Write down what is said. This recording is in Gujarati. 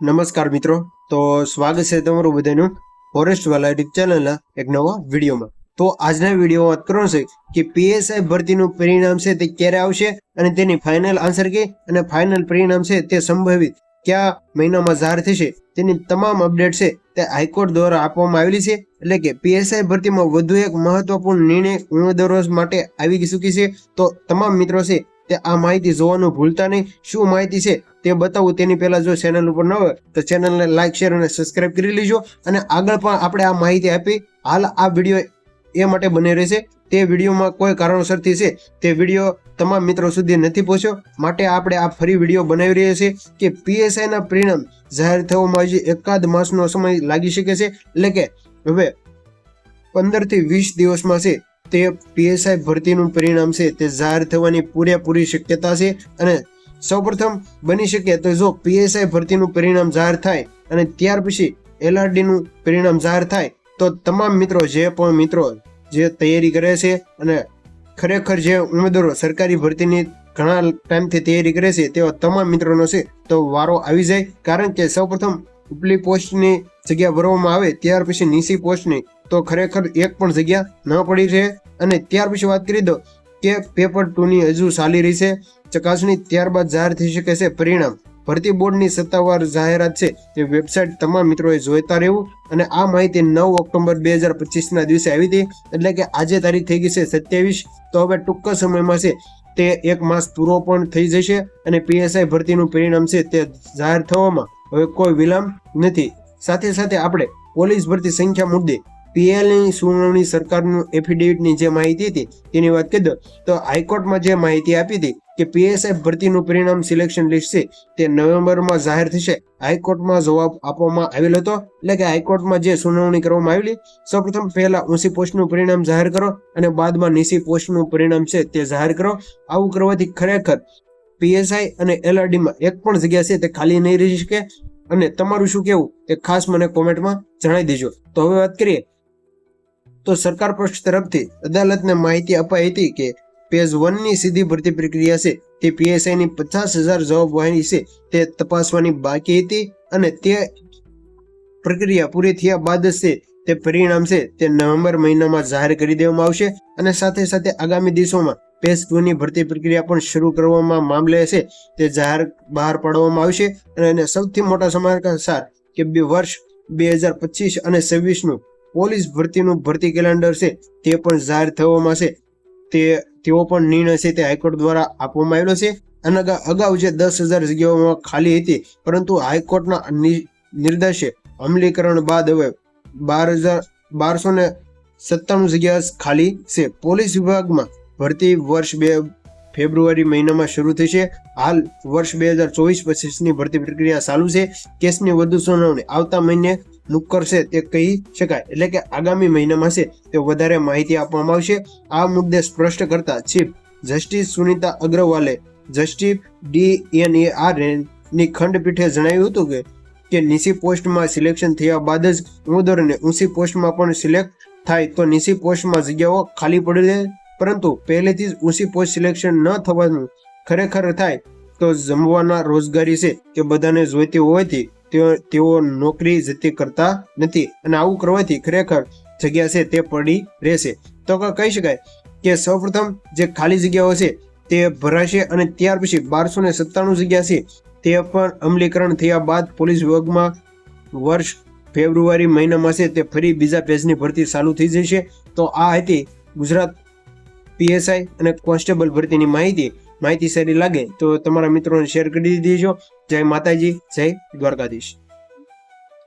નમસ્કાર મિત્રો, તો સ્વાગત છે તમારું બધાનું ફોરેસ્ટ વાલા યુટ્યુબ ચેનલના એક નવા વિડીયોમાં। તો આજના વિડીયોમાં વાત કરવાનું છે કે પીએસઆઈ ભરતીનું પરિણામ છે તે ક્યારે આવશે અને તેની ફાઇનલ આન્સર કી અને ફાઇનલ પરિણામ છે તે સંભવિત કયા મહિનામાં જાહેર થશે તેની તમામ અપડેટ છે તે હાઈકોર્ટ દ્વારા આપવામાં આવેલી છે। એટલે કે પીએસઆઈ ભરતીમાં વધુ એક મહત્વપૂર્ણ નિર્ણય ઉમેદવારો માટે આવી ચૂકી છે। તો તમામ મિત્રો છે તે આ માહિતી જોવાનું ભૂલતા નહીં। શું માહિતી છે તે બતાવું તેની પહેલા જો ચેનલ ઉપર ન હોય તો ચેનલને લાઈક શેર અને સબસ્ક્રાઇબ કરી લેજો। અને આગળ પણ આપણે આ માહિતી આપી હાલ આ વિડીયો એ માટે બની રહેશે તે વિડીયોમાં કોઈ કારણોસરથી છે તે વિડીયો તમામ મિત્રો સુધી નથી પહોંચ્યો, માટે આપણે આ ફરી વિડીયો બનાવી રહ્યા છીએ કે પીએસઆઈ ના પરિણામ જાહેર થવામાં હજી એકાદ માસનો સમય લાગી શકે છે। એટલે કે હવે 15 થી 20 દિવસમાં છે તે પીએસઆઈ ભરતીનું પરિણામ છે તે જાહેર થવાની પૂરેપૂરી શક્યતા છે। અને સૌપ્રથમ બની શકે તો જો પીએસઆઈ ભરતીનું પરિણામ જાહેર થાય અને ત્યાર પછી એલઆરડી નું પરિણામ જાહેર થાય તો તમામ મિત્રો જે તૈયારી કરે છે અને ખરેખર જે ઉમેદવારો સરકારી ભરતીની ઘણા ટાઈમથી તૈયારી કરે છે તેવા તમામ મિત્રોનો છે તો વારો આવી જાય। કારણ કે સૌપ્રથમ ઉપલી પોસ્ટની જગ્યા ભરવામાં આવે ત્યાર પછી નીચી પોસ્ટની તો ખરેખર એક પણ જગ્યા ન પડી છે। અને ત્યાર પછી વાત કરી દો કે પેપર 2 ની હજુ ચાલી રહી છે ચકાસણી, ત્યારબાદ જાહેર થઈ શકે છે પરિણામ। ભરતી બોર્ડની સત્તાવાર જાહેરાત છે તે વેબસાઇટ તમામ મિત્રોએ જોઈતા રહેવું। અને આ માહિતી 9 ઓક્ટોબર 2025 ના દિવસે આવી હતી, એટલે કે આજે તારીખ થઈ ગઈ છે 27। તો હવે ટૂંક સમયમાં છે તે એક માસ પૂરો પણ થઈ જશે અને પીએસઆઈ ભરતીનું પરિણામ છે તે જાહેર થવામાં હવે કોઈ વિલંબ નથી। સાથે સાથે આપણે પોલીસ ભરતી સંખ્યા મુદ્દે પીએલની સુનાવણી સરકારનું એફિડેવિટની જે માહિતી હતી તેની વાત કરી દો તો હાઈકોર્ટમાં જે માહિતી આપી હતી કે પીએસઆઈ ભરતીનું પરિણામ સિલેક્શન લિસ્ટ છે તે નવેમ્બરમાં જાહેર થશે। હાઈકોર્ટમાં જવાબ આપવામાં આવેલો હતો, એટલે કે હાઈકોર્ટમાં જે સુનાવણી કરવામાં આવેલી સૌપ્રથમ પહેલા ઊંચી પોસ્ટનું પરિણામ જાહેર કરો અને બાદમાં નીચી પોસ્ટનું પરિણામ છે તે જાહેર કરો। આવું કરવાથી ખરેખર પીએસઆઈ અને એલઆરડીમાં એક પણ જગ્યા છે તે ખાલી નહીં રહી શકે। અને તમારું શું કહેવું તે ખાસ મને કોમેન્ટમાં જણાવી દેજો। તો હવે વાત કરીએ તો સરકાર પક્ષ તરફથી અદાલતને માહિતી અપાઈ હતી કે પેજ 1 ની સીધી ભરતી પ્રક્રિયા છે તે પીએસઆઈ ની 50,000 જવાબવાહી છે તે તપાસવાની બાકી હતી અને તે પ્રક્રિયા પૂરી થયા બાદ છે તે પરિણામ છે તે નવેમ્બર મહિનામાં જાહેર કરી દેવામાં આવશે। અને સાથે સાથે આગામી દિવસોમાં પેજ 2 ની ભરતી પ્રક્રિયા પણ શરૂ કરવામાં મામલે છે તે બહાર પાડવામાં આવશે। અને સૌથી મોટા સમાચાર કે વર્ષ 2025 અને 26 નું પોલીસ ભરતીનું ભરતી કેલેન્ડર છે તે પણ જાહેર થવામાં છે તેવો પણ નિર્ણય છે તે હાઈકોર્ટ દ્વારા આપવામાં આવેલો છે। અને અગાઉ જે 10,000 જગ્યાઓમાં ખાલી હતી પરંતુ હાઈકોર્ટના નિર્દેશે અમલીકરણ બાદ હવે 1297 જગ્યા ખાલી છે। પોલીસ વિભાગમાં ભરતી વર્ષ ફેબ્રુઆરી મહિનામાં શરૂ થશે। હાલ વર્ષ 2024-25 ની ભરતી પ્રક્રિયા ચાલુ છે। કેસની વધુ સુનાવણી આવતા મહિને કરશે તે કહી શકાય, એટલે કે આગામી મહિનામાં છે તે વધારે માહિતી આપવામાં આવશે। આ મુદ્દે સ્પષ્ટ કરતા ચીફ જસ્ટિસ સુનીતા અગ્રવાલે જસ્ટિસ DNAR ની ખંડપીઠે જણાવ્યું હતું કે નીચી પોસ્ટમાં સિલેક્શન થયા બાદ જ ઉમેદવારોને ઊંચી પોસ્ટમાં પણ સિલેક્ટ થાય તો નીચી પોસ્ટમાં જગ્યાઓ ખાલી પડે, પરંતુ પહેલેથી જ ઊંચી પોસ્ટ સિલેક્શન ન થવાનું ખરેખર થાય તો જમવાના રોજગારી છે કે બધાને જોઈતી હોવાથી તેઓ નોકરી જતી કરતા નથી અને આવું કરવાથી ખરેખર જગ્યા છે તે પડી રહેશે। તો કહી શકાય કે સૌપ્રથમ જે ખાલી જગ્યાઓ છે તે ભરાશે અને ત્યાર પછી 1297 જગ્યા છે તે પણ અમલીકરણ થયા બાદ પોલીસ વિભાગમાં વર્ષ ફેબ્રુઆરી મહિનામાં છે તે ફરી બીજા પેજની ભરતી ચાલુ થઈ જશે। તો આ હતી ગુજરાત પીએસઆઈ અને કોન્સ્ટેબલ ભરતીની માહિતી સારી લાગે તો તમારા મિત્રોને શેર કરી દેજો। જય માતાજી, જય દ્વારકાધીશ।